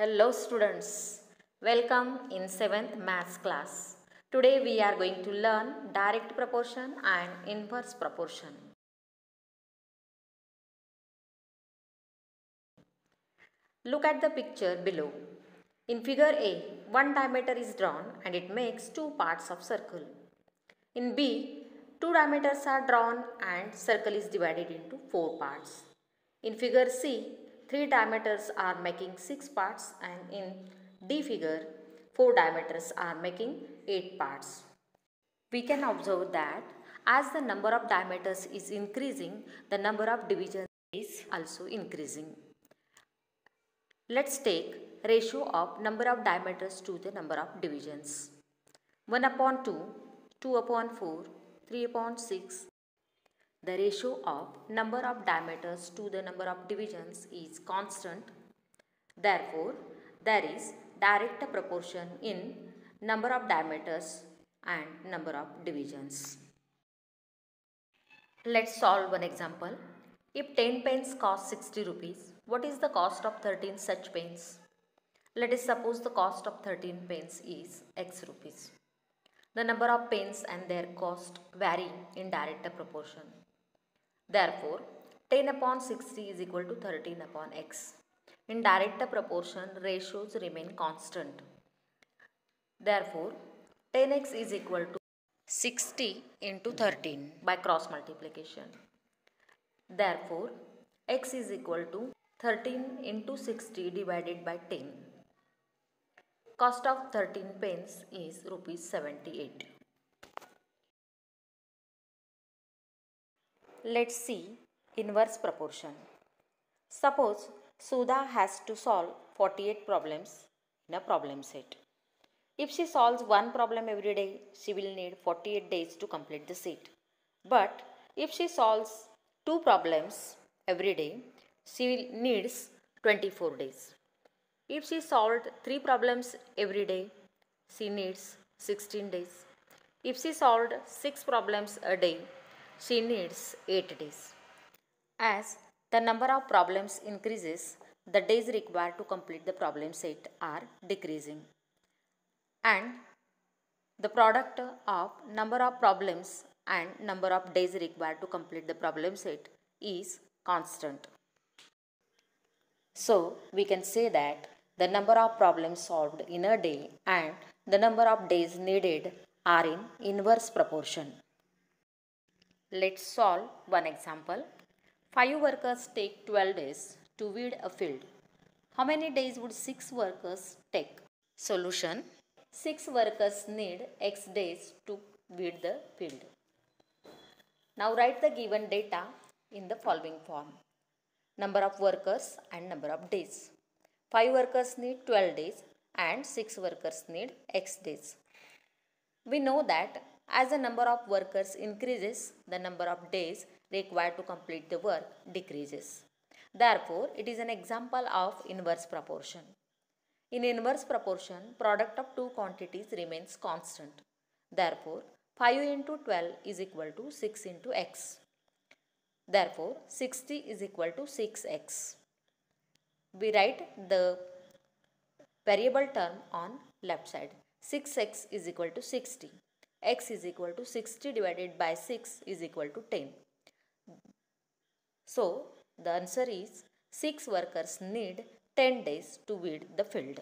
Hello students, welcome in 7th maths class. Today we are going to learn direct proportion and inverse proportion. Look at the picture below. In figure A, one diameter is drawn and it makes two parts of circle. In B, two diameters are drawn and circle is divided into four parts. In figure C, three diameters are making six parts, and in D figure, four diameters are making eight parts. We can observe that as the number of diameters is increasing, the number of divisions is also increasing. Let's take ratio of number of diameters to the number of divisions. 1 upon 2, 2 upon 4, 3 upon 6. The ratio of number of diameters to the number of divisions is constant. Therefore, there is direct proportion in number of diameters and number of divisions. Let's solve one example. If 10 pens cost 60 rupees, what is the cost of 13 such pens? Let us suppose the cost of 13 pens is X rupees. The number of pens and their cost vary in direct proportion. Therefore, 10 upon 60 is equal to 13 upon X. In direct proportion, ratios remain constant. Therefore, 10x is equal to 60 into 13 by cross multiplication. Therefore, x is equal to 13 into 60 divided by 10. Cost of 13 pens is rupees 78. Let's see inverse proportion. Suppose Sudha has to solve 48 problems in a problem set. If she solves one problem every day, she will need 48 days to complete the set. But if she solves two problems every day, she needs 24 days. If she solved three problems every day, she needs 16 days. If she solved six problems a day, she needs 8 days. As the number of problems increases, the days required to complete the problem set are decreasing. And the product of number of problems and number of days required to complete the problem set is constant. So, we can say that the number of problems solved in a day and the number of days needed are in inverse proportion. Let's solve one example. 5 workers take 12 days to weed a field. How many days would 6 workers take? Solution: 6 workers need X days to weed the field. Now write the given data in the following form. Number of workers and number of days. 5 workers need 12 days and 6 workers need X days. We know that as the number of workers increases, the number of days required to complete the work decreases. Therefore, it is an example of inverse proportion. In inverse proportion, product of two quantities remains constant. Therefore, 5 into 12 is equal to 6 into x. Therefore, 60 is equal to 6x. We write the variable term on left side. 6x is equal to 60. X is equal to 60 divided by 6 is equal to 10. So, the answer is 6 workers need 10 days to weed the field.